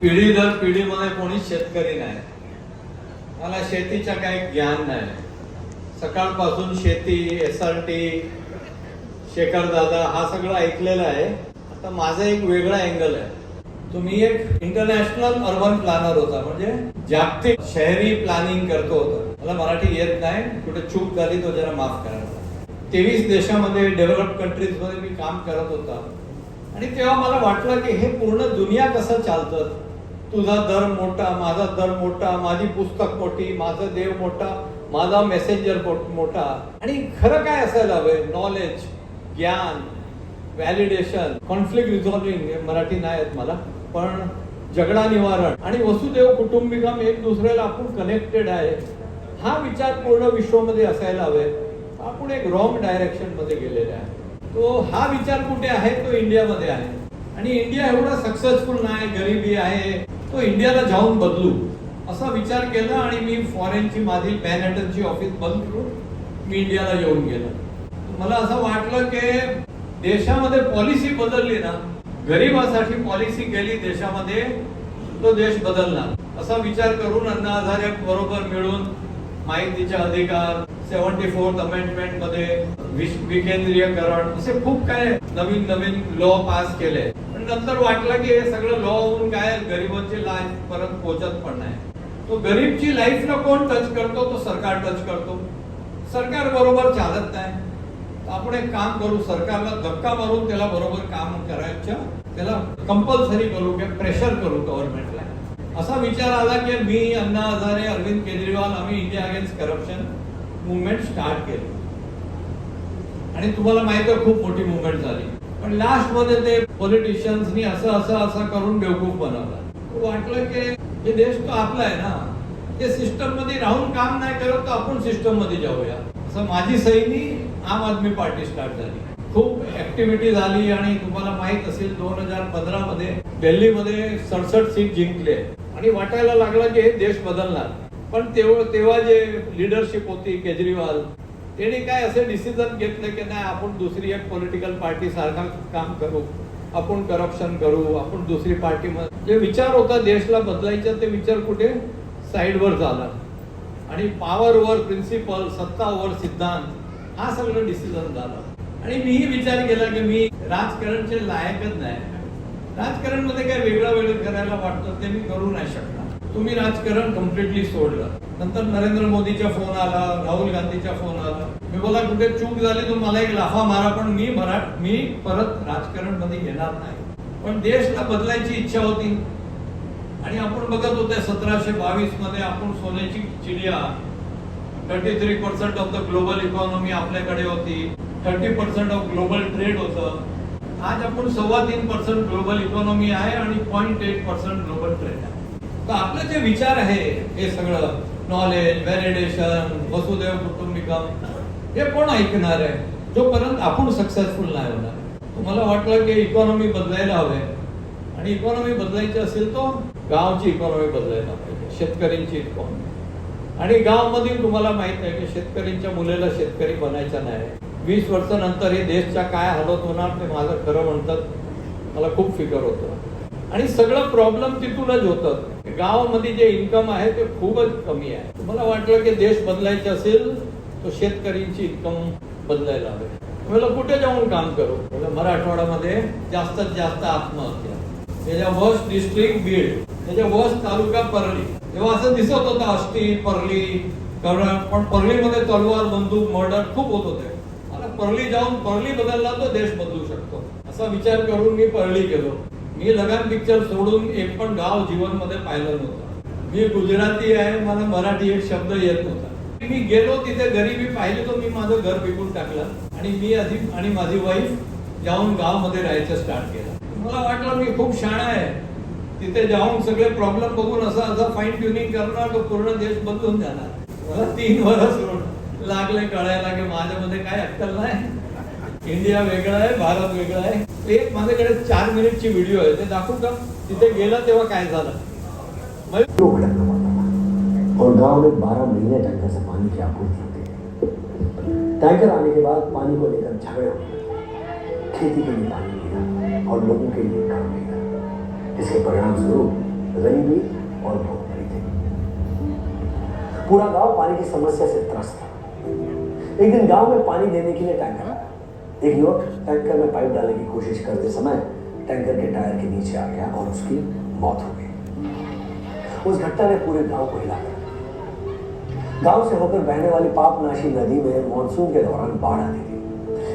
पिढी दर पिढीमध्ये कोणीच शेतकरी नाही. मला शेतीचं काही ज्ञान नाही. सकाळपासून शेती, SRT, शेखर दादा हा सगळं ऐकलेलं आहे. आता माझा एक वेगळा अँगल आहे. तुम्ही एक इंटरनॅशनल अर्बन प्लॅनर होता, म्हणजे जागतिक शहरी प्लॅनिंग करतो होता. मला मराठी येत नाही, कुठे चूक झाली तो जरा माफ करा. 23 देशामध्ये डेव्हलप्ड कंट्रीज मध्ये मी काम करत होता आणि तेव्हा मला वाटलं की हे पूर्ण दुनिया कसं चालतं. तुझा दर मोठा, माझा दर मोठा, माझी पुस्तक मोठी, माझा देव मोठा, माझा मेसेंजर मोठा. आणि खरं काय असायला हवं? नॉलेज, ज्ञान, व्हॅलिडेशन, कॉन्फ्लिक्ट रिझॉल्विंग, मराठी नाही आहेत मला, पण झगडा निवारण आणि वसुदेव कुटुंबिकम, एक दुसऱ्याला आपण कनेक्टेड आहे, हा विचार पूर्ण विश्वामध्ये असायला हवे. आपण एक रॉंग डायरेक्शन मध्ये गेलेले आहे. तो हा विचार कुठे आहे? तो इंडियामध्ये आहे. आणि इंडिया एवढा सक्सेसफुल नाही, गरिबी आहे, तो इंडियाला जाऊन बदलू असा विचार केला. आणि मी फॉरेनची माझी मॅनहॅटनची ऑफिस बंद करून मी इंडियाला येऊन गेलो. मला असं वाटलं की देशामध्ये पॉलिसी बदलली ना, गरिबासाठी पॉलिसी केली देशामध्ये, तो देश बदलणार असा विचार करून अण्णा हजारे बरोबर मिळून माहितीचे अधिकार, 74th अमेंडमेंट मध्ये विकेंद्रीयकरण, असे खूप काय नवीन नवीन लॉ पास केले. पण नंतर वाटलं की हे सगळं लॉ होऊन काय गरिबांची लाईफ परत पोहोचत पण नाही. तो गरीबची लाईफला कोण टच करतो? तो सरकार टच करतो. सरकार बरोबर चालत नाही. आपण एक काम करू, सरकारला धक्का मारून त्याला बरोबर काम करायचं, त्याला कंपल्सरी करू किंवा प्रेशर करू गव्हर्नमेंटला. असा विचार आला की मी, अण्णा हजारे, अरविंद केजरीवाल, आम्ही India against corruption movement start केली. आणि तुम्हाला माहिती आहे खूप मोठी मुवमेंट झाली. पण लास्ट मध्ये ते पॉलिटिशियन्सनी असं करून बेवकूफ बनवला. वाटलं की हे देश तो आपला आहे ना, ते सिस्टम मध्ये राहून काम नाही करत, तर आपण सिस्टम मध्ये जाऊया. असं माझी सैनी आम आदमी पार्टी स्टार्ट झाली. खूप ऍक्टिव्हिटी झाली. आणि तुम्हाला माहित असेल 2015 मध्ये दिल्लीमध्ये 67 सीट जिंकले. आणि वाटायला लागलं की हे देश बदलणार. पण तेव्हा जे लिडरशिप होती केजरीवाल, त्यांनी काय असे डिसिजन घेतले की नाही, आपण दुसरी एक पॉलिटिकल पार्टी सारखा काम करू, आपण करप्शन करू, आपण दुसरी पार्टी. जे विचार होता देशला बदलायचा, ते विचार कुठे साईडवर झाला. आणि पॉवरवर प्रिन्सिपल, सत्तावर सिद्धांत, हा सगळं डिसिजन झाला. आणि मीही विचार केला की मी राजकारणचे लायकच नाही. राजकारण मध्ये काय वेगळं करायला वाटतं ते मी करू नाही शकणार. तुम्ही राजकारण कम्प्लिटली सोडलं. नंतर नरेंद्र मोदीचा फोन आला, राहुल गांधीचा फोन आला. मी बोला कुठे चूक झाली तर मला एक लाफा मारा, पण मी परत राजकारण मध्ये येणार नाही. पण देशला बदलायची इच्छा होती. आणि आपण बघत होते 1722 मध्ये आपण सोन्याची चिडिया, 33% ऑफ द ग्लोबल इकॉनॉमी आपल्याकडे होती, 30% ऑफ ग्लोबल ट्रेड होतं. आज आपण 3.25% ग्लोबल इकॉनॉमी आहे आणि 0.8% ग्लोबल ट्रेड आहे. तर आपले जे विचार आहे हे सगळं नॉलेज, व्हॅलिडेशन, वसुदेव कुटुंबिकम, हे कोण ऐकणार आहे जोपर्यंत आपण सक्सेसफुल नाही होणार. तुम्हाला वाटलं की इकॉनॉमी बदलायला हवे. आणि इकॉनॉमी बदलायची असेल तो गावची इकॉनॉमी बदलायला पाहिजे, शेतकऱ्यांची इकॉनॉमी. आणि गावमध्ये तुम्हाला माहित आहे की शेतकऱ्यांच्या मुलाला शेतकरी बनायचा नाही. 20 वर्षानंतर हे देशच्या काय हालत होणार ते माझं खरं म्हणतात, मला खूप फिकर होतं. आणि सगळं प्रॉब्लेम तिथूनच होतं. गावामध्ये जे इन्कम आहे ते खूपच कमी आहे. तुम्हाला वाटलं की देश बदलायचे असेल तर शेतकऱ्यांची इन्कम बदलायला हवे. मला कुठे जाऊन काम करू? मराठवाड्यामध्ये जास्तीत जास्त आत्महत्या. त्याच्या वर्स्ट डिस्ट्रिक्ट बीड, त्याच्या वर्स्ट तालुका परली. तेव्हा असं दिसत होतं आष्टी, परली, पण परलीमध्ये तलवार, बंदूक, मर्डर खूप होत होते. मला परली जाऊन परली बदलला तो देश बदलू शकतो असा विचार करून मी परली गेलो. मी लगान पिक्चर सोडून एक पण गाव जीवन मध्ये पाहिलं नव्हतं. मी गुजराती आहे, मला मराठी एक शब्द येत नव्हता. मी गेलो तिथे गरिबी पाहिली तर मी माझं घर विकून टाकलं आणि मी आणि माझी वाईफ जाऊन गावामध्ये राहायचं स्टार्ट केलं. मला वाटलं मी खूप शाणा आहे, तिथे जाऊन सगळे प्रॉब्लेम बघून असं फाईन ट्युनिंग करणार तर पूर्ण देश बदलून जाणार. मला 3 वर्ष लागले कळायला की माझ्यामध्ये काय अक्कल नाही. इंडिया वेगळा आहे, भारत वेगळा आहे. एक माझ्याकडे 4 मिनिटची व्हिडिओ आहे, ते दाखवू का? तिथे गेला तेव्हा काय झालं. और गांव में 12 महीने टैंकर से पानी की आपूर्ति होती है। टैंकर आने के बाद पानी को लेकर झगड़े होते, खेती के लिए पानी मिला और लोगों के लिए काम मिला। इसके परिणाम स्वरूप गरीबी और भूखमरी थी। पूरा गांव पानी की समस्या से त्रस्त था। एक दिन गांव में पानी देने के लिए टैंकर आया। एक युवक टैंकर में पाइप डालने की कोशिश करते समय टैंकर के टायर के नीचे आ गया और उसकी मौत हो गई। उस घटना ने पूरे गांव को हिला दिया। गांव से होकर बहने वाली पापनाशी नदी में मानसून के दौरान बाढ़ आती थी,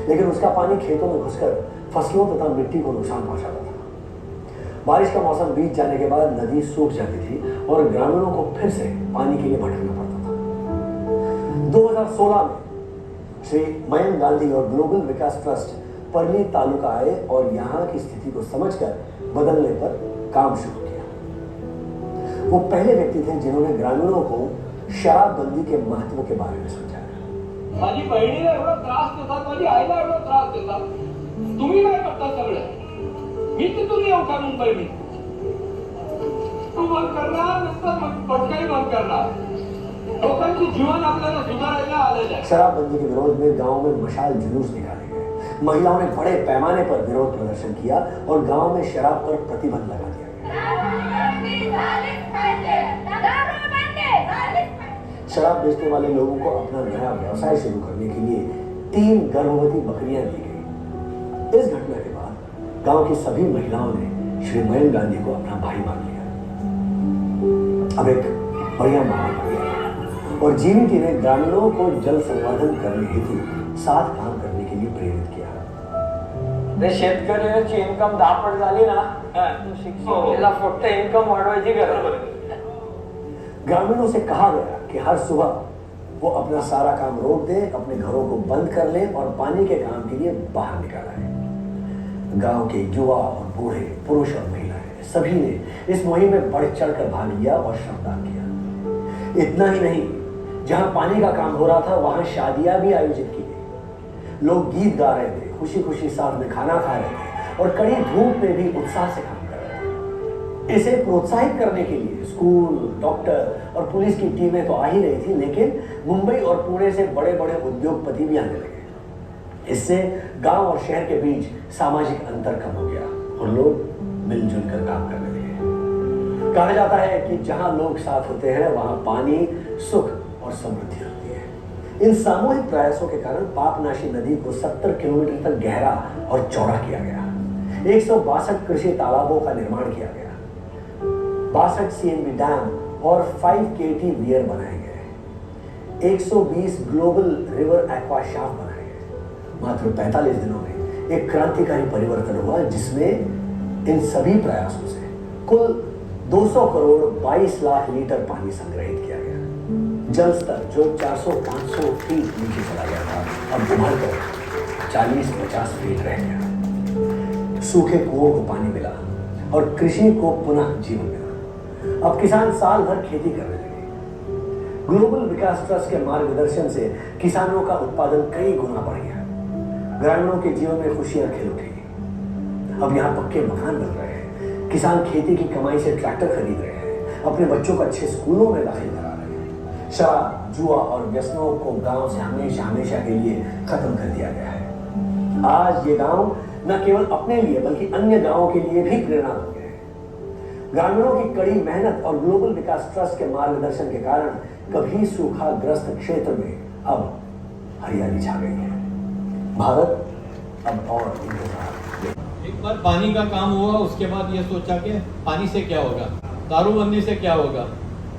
लेकिन उसका पानी खेतों में घुसकर फसलों तथा मिट्टी को नुकसान पहुंचाता था। बारिश का मौसम बीत जाने के बाद नदी सूख जाती थी और ग्रामीणों को फिर से पानी के लिए भटकना पड़ता था। 2016 में श्री मयंक गांधी और ग्लोबल विकास ट्रस्ट परली तालुका आए और यहाँ की स्थिति को समझकर बदलने पर काम शुरू किया। वो पहले व्यक्ति थे जिन्होंने ग्रामीणों को शराबबंदी के महत्व के बारे में समझाया। माझी बहिणीला एवढा त्रास देतात, माझी आईला एवढा त्रास देतात, तुम्ही काय करता सगळे? मी तिथून येऊ का मुंबई? मी तू बंद करणार नंतर मग पटकन बंद करणार. लोकांचे जीवन आपल्याला सुधारायला आलेलं आहे. शराबबंदी के विरोध में गांव में मशाल जुलूस निकाले गए। महिलाओं ने बड़े पैमाने पर विरोध प्रदर्शन किया और गांव में शराब पर प्रतिबंध लगा दिया गया। शराब बेचने वाले लोगों को अपना नया व्यवसाय शुरू करने के लिए 3 गर्भवती बकरियां दी गई। इस घटना के बाद गांव की सभी महिलाओं ने श्री मयंक गांधी को अपना भाई मान लिया। अब एक बढ़िया माहौल बन गया और जीवीटी ने ग्रामीणों को जल संवर्धन करने हेतु साथ काम करने के लिए प्रेरित किया। शेतकऱ्याची इन्कम 10 पट झाली ना, त्याला फक्त इन्कम वाढवायची गरज आहे. ग्रामीणों से कहा गया कि हर सुबह वो अपना सारा काम रोक दें, अपने घरों को बंद कर लें और पानी के काम के लिए बाहर निकल आए। गांव के युवा और बूढ़े, पुरुष और महिलाएं सभी ने इस मुहिम में बढ़ चढ़कर भाग लिया और श्रमदान किया। इतना ही नहीं, जहां पानी का काम हो रहा था वहां शादियां भी आयोजित की गई। लोग गीत गा रहे थे, खुशी खुशी साथ में खाना खा रहे थे और कड़ी धूप में भी उत्साह से काम कर रहे थे। इसे प्रोत्साहित करने के लिए स्कूल, डॉक्टर और पुलिस की टीमें तो आ ही रही थी, लेकिन मुंबई और पुणे से बड़े बड़े उद्योगपति भी आने लगे। इससे गांव और शहर के बीच सामाजिक अंतर कम हो गया और लोग मिलजुल कर काम करने लगे। कहा जाता है कि जहां लोग साथ होते हैं वहां पानी, सुख और समृद्धि होती है। इन सामूहिक प्रयासों के कारण पापनाशी नदी को 70 किलोमीटर तक गहरा और चौड़ा किया गया। 162 कृषि तालाबों का निर्माण किया गया, 62 सीएनबी डैम और 5 केटी वियर बनाए गए, 120 ग्लोबल रिवर एक्वा शाफ्ट बनाए गए। मात्र 45 दिनों में एक क्रांतिकारी परिवर्तन हुआ, जिसमें इन सभी प्रयासों से कुल 200 करोड़ 22 लाख लीटर पानी संग्रहित किया गया। जल स्तर जो 400-500 फीट नीचे चला गया था, अब उभरकर 40-50 फीट रह गया। सूखे कुओं को पानी मिला और कृषि को पुनः जीवन मिला। अब किसान साल भर खेती करने लगे। ग्लोबल विकास ट्रस्ट के मार्गदर्शन से किसानों का उत्पादन कई गुना बढ़ गया। ग्रामीणों के जीवन में खुशियां खिल उठी। अब यहाँ पक्के मकान बन रहे हैं, किसान खेती की कमाई से ट्रैक्टर खरीद रहे हैं, अपने बच्चों को अच्छे स्कूलों में दाखिल करा रहे हैं। शराब, जुआ और व्यसनों को गांव से हमेशा हमेशा के लिए खत्म कर दिया गया है। आज ये गांव न केवल अपने लिए बल्कि अन्य गांवों के लिए भी प्रेरणा हो गए हैं। ग्रामीणों की कड़ी मेहनत और ग्लोबल विकास ट्रस्ट के मार्गदर्शन के कारण कभी सूखाग्रस्त क्षेत्र में अब हरियाली छा गई है। भारत अब और एक बार पानी का काम हुआ, उसके बाद ये सोचा कि पानी से क्या होगा, दारूबंदी से क्या होगा,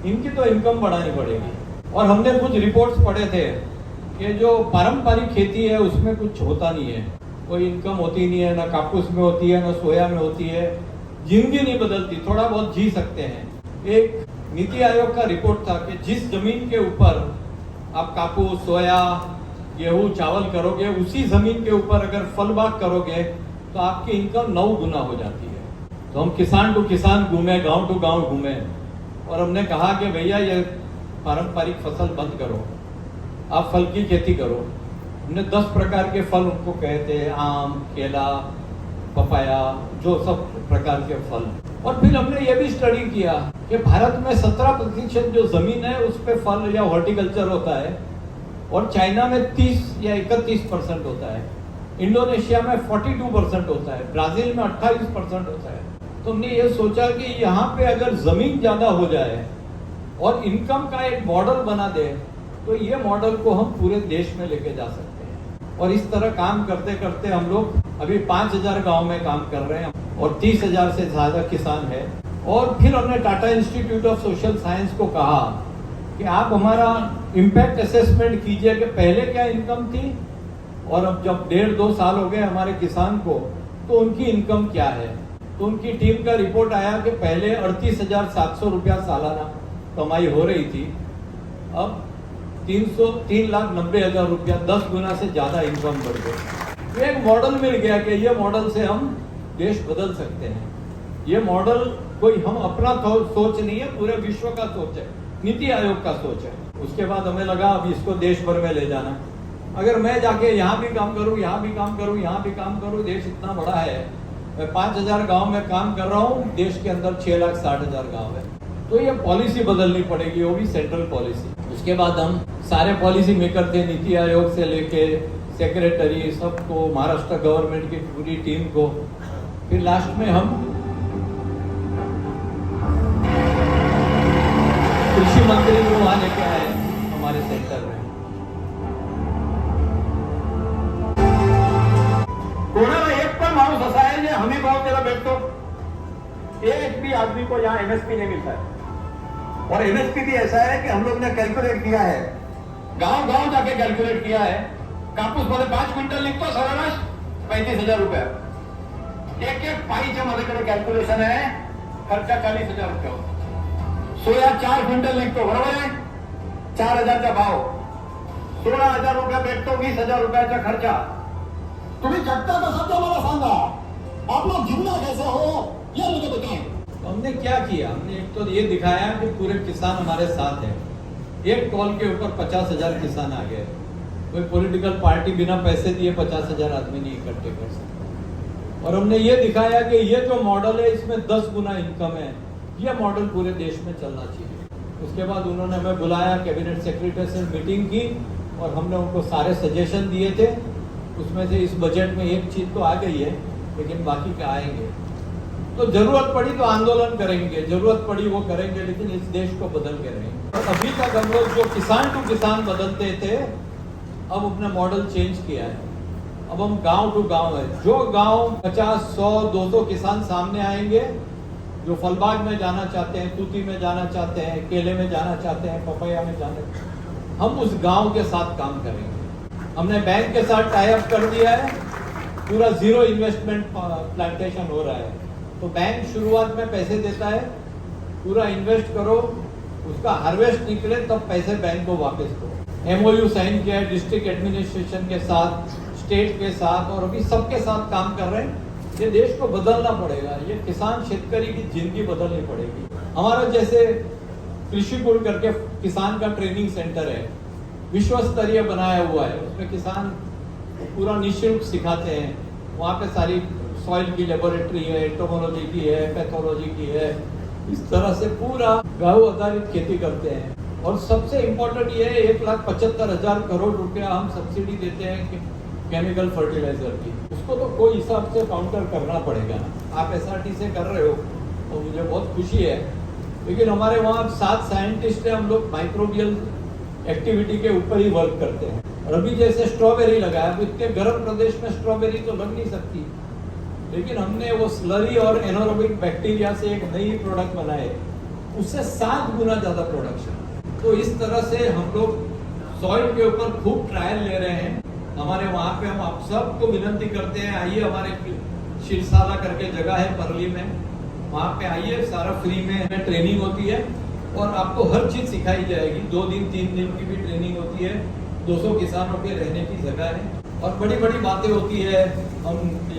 इनकी तो इनकम बढ़ानी पड़ेगी। और हमने कुछ रिपोर्ट्स पढ़े थे कि जो पारंपरिक खेती है उसमें कुछ होता नहीं है, कोई इनकम होती नहीं है, ना कापूस में होती है, ना सोया में होती है, जिंदगी नहीं बदलती, थोड़ा बहुत जी सकते हैं। एक नीति आयोग का रिपोर्ट था कि जिस जमीन के ऊपर आप कापूस, सोया, गेहूं, चावल करोगे, उसी जमीन के ऊपर अगर फल बाग करोगे तो आपकी इनकम 9 गुना हो जाती है। तो हम किसान टू किसान घूमे, गांव टू गांव घूमे और हमने कहा कि भैया ये पारंपरिक फसल बंद करो, आप फल की खेती करो। हमने 10 प्रकार के फल उनको कहे थे, आम, केला, पपाया, जो सब प्रकार के फल। और फिर हमने ये भी स्टडी किया कि भारत में 17% जो जमीन है उस पर फल या हॉर्टिकल्चर होता है और चाइना में 30 या 31% होता है, इंडोनेशिया में 42% होता है, ब्राजील में 28% होता है। तो हमने ये सोचा कि यहाँ पे अगर जमीन ज्यादा हो जाए और इनकम का एक मॉडल बना दे तो ये मॉडल को हम पूरे देश में लेके जा सकते हैं। और इस तरह काम करते करते हम लोग अभी 5000 गांव में काम कर रहे हैं और 30,000 से ज्यादा किसान है। और फिर हमने Tata institute of social science को कहा कि आप हमारा इम्पैक्ट असेसमेंट कीजिए कि पहले क्या इनकम थी और अब जब 1.5-2 साल हो गए हमारे किसान को तो उनकी इनकम क्या है। तो उनकी टीम का रिपोर्ट आया कि पहले 38,700 रुपया सालाना कमाई हो रही थी, अब 3,90,000 रुपया, 10 गुना से ज्यादा इनकम बढ़ गई। तो एक मॉडल मिल गया कि ये मॉडल से हम देश बदल सकते हैं। ये मॉडल कोई हम अपना सोच नहीं है, पूरे विश्व का सोच है, नीति आयोग का सोच है। उसके बाद हमें लगा अब इसको देश भर में ले जाना। अगर मैं जाके यहाँ भी काम करूँ, यहाँ भी काम करूँ, यहाँ भी काम करूँ, देश इतना बड़ा है, मैं 5,000 गांव में काम कर रहा हूँ, देश के अंदर 6,60,000 गांव है। तो ये पॉलिसी बदलनी पड़ेगी, वो भी सेंट्रल पॉलिसी। उसके बाद हम सारे पॉलिसी मेकर थे, नीति आयोग से लेके सेक्रेटरी सबको, महाराष्ट्र गवर्नमेंट की पूरी टीम को, फिर लास्ट में हम कृषि मंत्री को वहां लेके आए हमारे सेंटर में। कोणाला एक पण माणूस असा है जो हमी भाव त्याला भेटतो, एक भी आदमी को यहाँ एमएसपी नहीं मिलता है। और एमएसपी भी ऐसा है कि हम लोग ने कैलकुलेट किया है, गांव गांव जाके कैलकुलेट किया है। कापूस मध्ये 5 क्विंटल निघतो सरासरी 35,000 रुपये, एक पाईच्या माझ्याकडे कॅल्क्युलेशन आहे, खर्च 40,000 रुपये होतो। सोया 4 क्विंटल निघतो, बरोबर आहे, 4,000चा भाव, 16,000 रुपये भेटतो, 20,000 रुपयाचा खर्चा। तुम्हें जगता का शब्द मला सांगा, आप लोग जिंदा कैसे हो ये मुझे बताएं। हमने क्या किया, हमने एक तो ये दिखाया कि पूरे किसान हमारे साथ है। एक कॉल के ऊपर 50,000 किसान आ गए। कोई पॉलिटिकल पार्टी बिना पैसे दिए 50,000 आदमी नहीं इकट्ठे कर सकते। और हमने ये दिखाया कि ये जो मॉडल है इसमें 10 गुना इनकम है, ये मॉडल पूरे देश में चलना चाहिए। उसके बाद उन्होंने हमें बुलाया, कैबिनेट सेक्रेटरी से मीटिंग की और हमने उनको सारे सजेशन दिए थे। उसमें से इस बजट में एक चीज तो आ गई है, लेकिन बाकी क्या आएंगे। तो जरूरत पड़ी तो आंदोलन करेंगे, जरूरत पड़ी वो करेंगे, लेकिन इस देश को बदल के रहेंगे। और अभी तक हम लोग जो किसान टू किसान बदलते थे, अब अपने मॉडल चेंज किया है। अब हम गांव टू गांव है, जो गांव 50, 100, 200 किसान सामने आएंगे, जो फलबाग में जाना चाहते हैं, तूती में जाना चाहते हैं, केले में जाना चाहते हैं, पपैया में जाना, हम उस गांव के साथ काम करेंगे। हमने बैंक के साथ टाई अप कर दिया है, पूरा 0 इन्वेस्टमेंट प्लांटेशन हो रहा है। तो बैंक शुरुआत में पैसे देता है, पूरा इन्वेस्ट करो, उसका हार्वेस्ट निकले तब पैसे बैंक को वापस दो। MOU साइन किया है डिस्ट्रिक्ट एडमिनिस्ट्रेशन के साथ, स्टेट के साथ, और अभी सबके साथ काम कर रहे हैं। ये देश को बदलना पड़ेगा, ये किसान शेतकरी की जिंदगी बदलनी पड़ेगी। हमारा जैसे कृषि कुल करके किसान का ट्रेनिंग सेंटर है, विश्व स्तरीय बनाया हुआ है, उसमें किसान पूरा निःशुल्क सिखाते हैं। वहाँ पे सारी सॉइल की लेबोरेटरी है, एंटोमोलॉजी की है, पैथोलॉजी की है, इस तरह से पूरा गहू आधारित खेती करते हैं। और सबसे इम्पोर्टेंट ये है, 1,75,000 करोड़ रुपया हम सब्सिडी देते हैं केमिकल फर्टिलाइजर की। उसको तो कोई हिसाब से काउंटर करना पड़ेगा ना। आप SRT से कर रहे हो तो मुझे बहुत खुशी है, लेकिन हमारे वहाँ 7 साइंटिस्ट हैं, हम लोग माइक्रोबियल एक्टिविटी के ऊपर ही वर्क करते हैं। और अभी जैसे स्ट्रॉबेरी लगाया, अब इतने गर्म प्रदेश में स्ट्रॉबेरी तो लग नहीं सकती, लेकिन हमने वो स्लरी और एनारोबिक बैक्टीरिया से एक नई प्रोडक्ट बनाए, उससे 7 गुना ज्यादा प्रोडक्शन। तो इस तरह से हम लोग सॉइल के ऊपर खूब ट्रायल ले रहे हैं। हमारे वहाँ पे हम आप सबको विनती करते हैं, आइए, हमारे शिरसाला करके जगह है परली में, वहाँ पे आइए, सारा फ्री में ट्रेनिंग होती है और आपको हर चीज सिखाई जाएगी। 2 दिन 3 दिन की भी ट्रेनिंग होती है, 200 किसानों के रहने की जगह है और बड़ी बड़ी बातें होती है। हम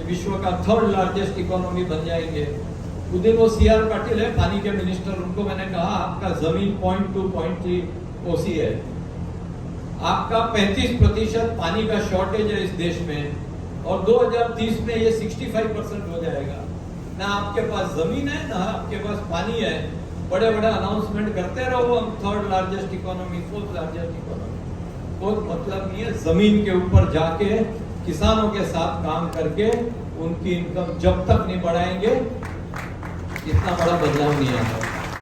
विश्व का 3rd लार्जेस्ट इकोनॉमी बन जाएंगे। उस दिन वो CR पाटिल है, पानी के मिनिस्टर, उनको मैंने कहा आपका जमीन 0.2-0.3 OC है, आपका 35% पानी का शॉर्टेज है इस देश में, और 2030 में ये 65% हो जाएगा। ना आपके पास जमीन है, ना आपके पास पानी है, बड़े बड़े अनाउंसमेंट करते रहो हम 3rd largest economy, 4th largest economy, कोई मतलब नहीं है। जमीन के ऊपर जाके किसानों के साथ काम करके उनकी इनकम जब तक नहीं बढ़ाएंगे इतना बड़ा बदलाव नहीं आता।